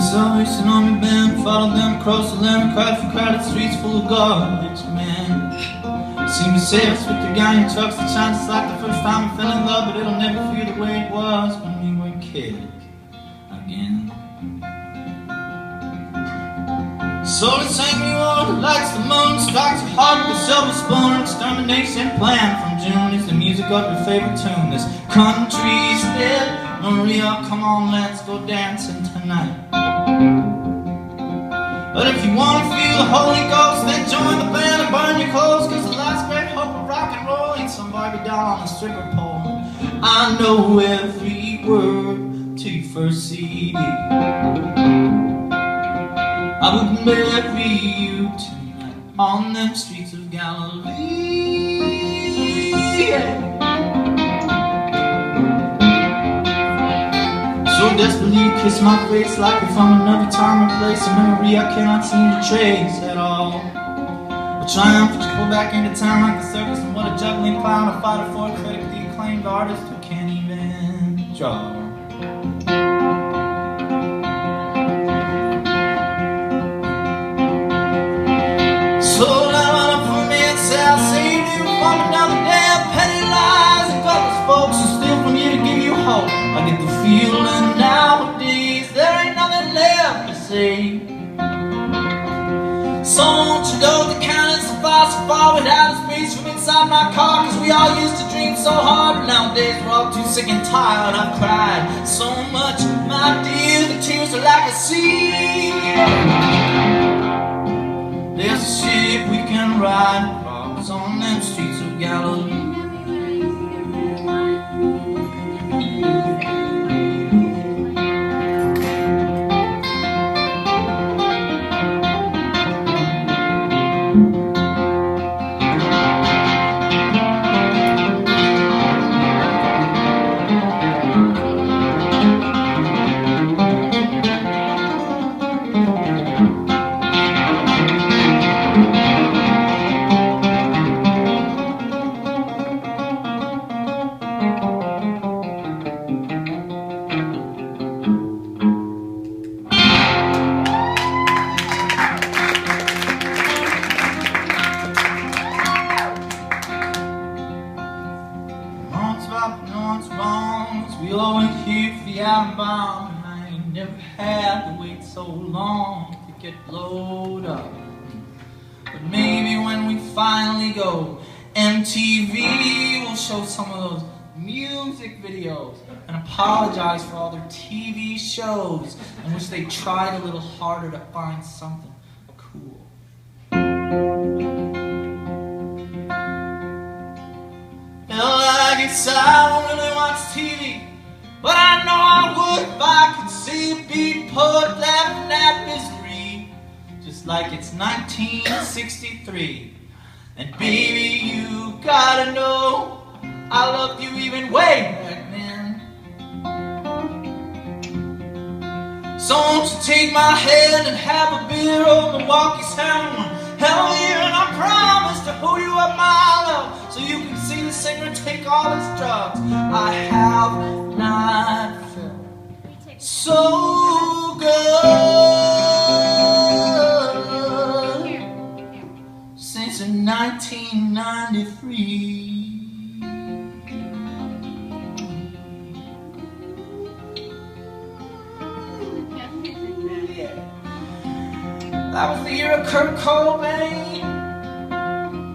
Salvation Army band, followed them across the land, cried for crowded streets full of garbage men. Seemed to say us with the gang trucks that shine just like the first time we fell in love, but it'll never feel the way it was when we were kids again. So let's hang you all the lights, the moon strikes your heart with a silver spoon. Extermination plan from June is the music of your favorite tune. This country's dead, Maria, come on, let's go dancing tonight. But if you want to feel the Holy Ghost, then join the band and burn your clothes, cause the last great hope of rock and roll ain't some Barbie doll on a stripper pole. I know every word to your first CD. I would marry you tonight on them streets of Galilee. Yeah. So desperately you kiss my face like you're from another time or place, a memory I cannot seem to trace at all. But triumphant to go back into town like the circus, and what a juggling clown, a fighter for a critically acclaimed artist who can't even draw. So now run up for me and say I'll save you from another day of petty lies and gutless folks who steal from you to give you hope. I get the feeling nowadays there ain't nothing left to say. So won't you know the cannons so far without a space from inside my car, cause we all used to dream so hard, but nowadays we're all too sick and tired. I've cried so much, my dear, the tears are like a sea. There's a ship we can ride across on them streets of Galilee. We all went here for the outbound, and I ain't never had to wait so long to get blowed up. But maybe when we finally go, MTV will show some of those music videos and apologize for all their TV shows in which they tried a little harder to find something cool. I guess I don't really watch TV, but I know I would if I could see it be put laughing at misery, just like it's 1963. And baby, you gotta know I loved you even way back then. So won't you take my hand and have a beer over Milwaukee's town? Hell yeah, and I promise to hold you up my love, so you can see the singer take all his drugs. I have not felt so good since 1993. That was the year of Kurt Cobain,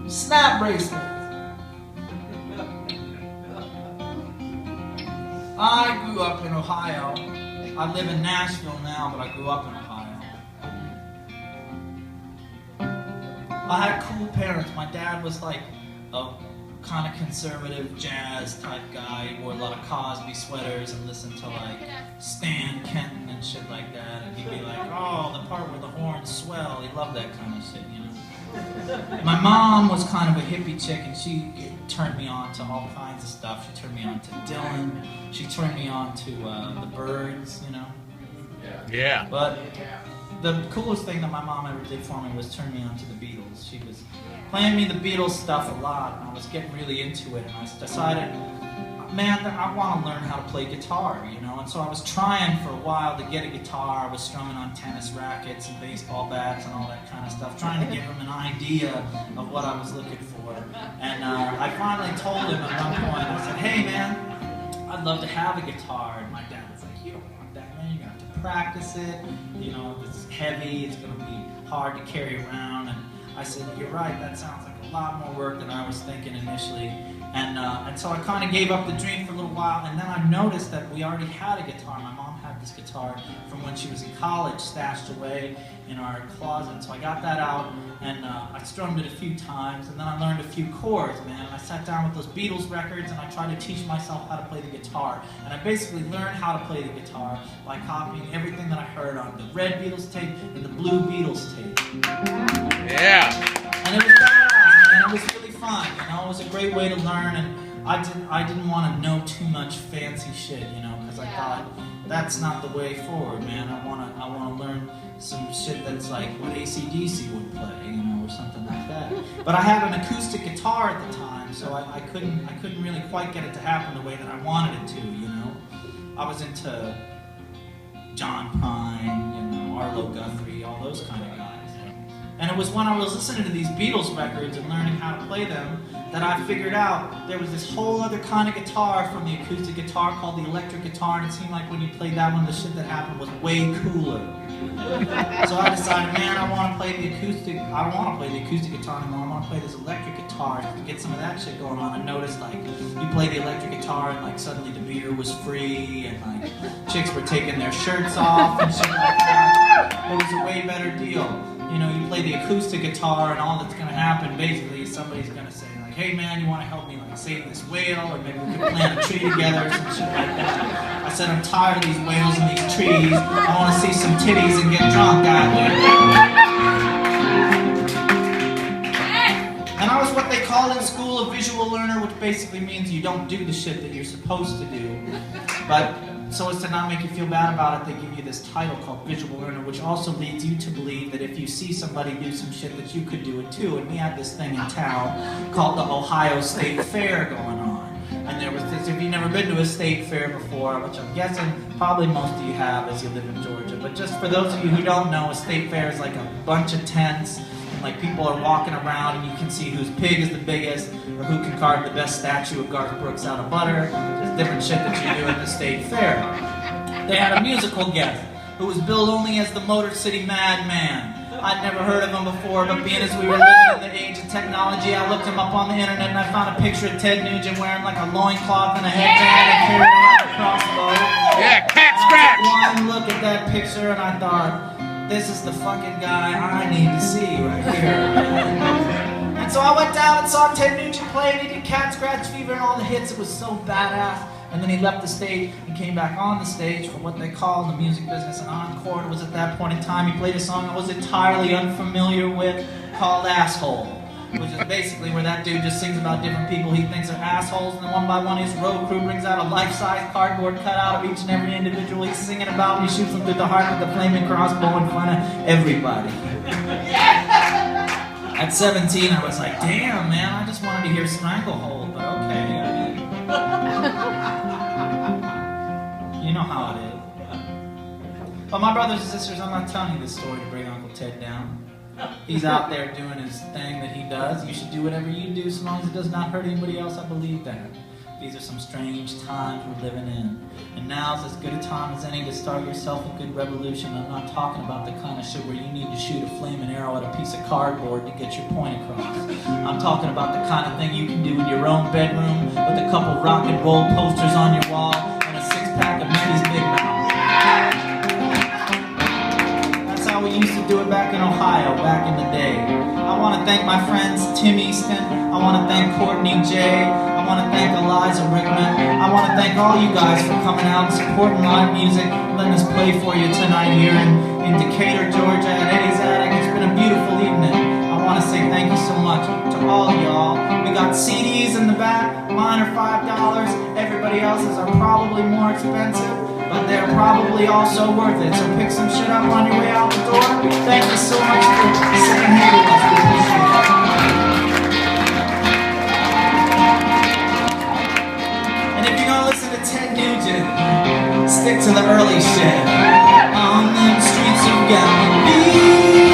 snap bracelets. I grew up in Ohio. I live in Nashville now, but I grew up in Ohio. I had cool parents. My dad was like a kind of conservative jazz type guy. He wore a lot of Cosby sweaters and listened to like Stan Kenton and shit like that. And he'd be like, oh, the part where the horns swell. He loved that kind of shit, you know. My mom was kind of a hippie chick, and she turned me on to all kinds of stuff. She turned me on to Dylan. She turned me on to the Byrds, you know. Yeah. But the coolest thing that my mom ever did for me was turn me on to the Beatles. She was playing me the Beatles stuff a lot, and I was getting really into it, and I decided, man, I want to learn how to play guitar, you know. And so I was trying for a while to get a guitar. I was strumming on tennis rackets and baseball bats and all that kind of stuff, trying to give him an idea of what I was looking for. And I finally told him at one point, I said, hey man, I'd love to have a guitar. And my dad was like, you don't want that, man. You're going to have to practice it. You know, it's heavy. It's going to be hard to carry around. And I said, you're right. That sounds like a lot more work than I was thinking initially. And so I kind of gave up the dream for a little while, and then I noticed that we already had a guitar. My mom had this guitar from when she was in college stashed away in our closet. So I got that out, and I strummed it a few times, and then I learned a few chords, man. And I sat down with those Beatles records, and I tried to teach myself how to play the guitar. And I basically learned how to play the guitar by copying everything that I heard on the red Beatles tape and the blue Beatles tape. Yeah. And it was badass, man. It was really fun, you know. It was a great way to learn, and I didn't want to know too much fancy shit, you know, because I thought that's not the way forward, man. I want to learn some shit that's like what AC/DC would play, you know, or something like that. But I had an acoustic guitar at the time, so I couldn't really quite get it to happen the way that I wanted it to, you know. I was into John Prine, you know, Arlo Guthrie, all those kind of guys. And it was when I was listening to these Beatles records and learning how to play them that I figured out there was this whole other kind of guitar from the acoustic guitar called the electric guitar, and it seemed like when you played that one, the shit that happened was way cooler. So I decided, man, I want to play the acoustic. I don't want to play the acoustic guitar anymore. I want to play this electric guitar to get some of that shit going on. I noticed, like, you play the electric guitar and, like, suddenly the beer was free and, like, chicks were taking their shirts off and shit like that. It was a way better deal. You know, you play the acoustic guitar and all that's going to happen basically is somebody's going to say, like, hey man, you want to help me, like, save this whale, or maybe we could plant a tree together or some shit like that. I said, I'm tired of these whales and these trees. I want to see some titties and get drunk out there. And I was what they call in school a visual learner, which basically means you don't do the shit that you're supposed to do. But so as to not make you feel bad about it, they give you this title called visual learner, which also leads you to believe that if you see somebody do some shit that you could do it too. And we had this thing in town called the Ohio State Fair going on. And there was this, if you've never been to a state fair before, which I'm guessing probably most of you have as you live in Georgia, but just for those of you who don't know, a state fair is like a bunch of tents, and like people are walking around and you can see whose pig is the biggest, or who can carve the best statue of Garth Brooks out of butter. There's different shit that you do at the state fair. They had a musical guest who was billed only as the Motor City Madman. I'd never heard of him before, but being as we were living in the age of technology, I looked him up on the internet and I found a picture of Ted Nugent wearing like a loincloth and a headband and carrying around a crossbow. Yeah, cat scratch! I took one look at that picture and I thought, this is the fucking guy I need to see right here. And so I went down and saw Ted Nugent play, and he did Cat Scratch Fever and all the hits. It was so badass. And then he left the stage and came back on the stage for what they call in the music business an encore. It was at that point in time he played a song I was entirely unfamiliar with called Asshole, which is basically where that dude just sings about different people he thinks are assholes, and then one by one his road crew brings out a life-size cardboard cutout of each and every individual he's singing about, and he shoots them through the heart with a flaming crossbow in front of everybody. At 17, I was like, damn, man, I just wanted to hear Stranglehold, but okay. You know how it is. But my brothers and sisters, I'm not telling you this story to bring Uncle Ted down. He's out there doing his thing that he does. You should do whatever you do so long as it does not hurt anybody else. I believe that. These are some strange times we're living in. And now's as good a time as any to start yourself a good revolution. I'm not talking about the kind of shit where you need to shoot a flaming arrow at a piece of cardboard to get your point across. I'm talking about the kind of thing you can do in your own bedroom with a couple rock and roll posters on your wall and a six-pack of Mickey's Big Mouth. That's how we used to do it back in Ohio, back in the day. I want to thank my friends Tim Easton. I want to thank Courtney J. I want to thank Eliza Rickman. I want to thank all you guys for coming out and supporting live music, letting us play for you tonight here in Decatur, Georgia at Eddie's Attic. It's been a beautiful evening. I want want to say thank you so much to all y'all. We got CDs in the back. Mine are $5. Everybody else's are probably more expensive, but they're probably also worth it. So pick some shit up on your way out the door. Thank you so much for sitting here with us. We appreciate it. And if you're gonna listen to Ted Nugent, stick to the early shit. On the streets of Galilee.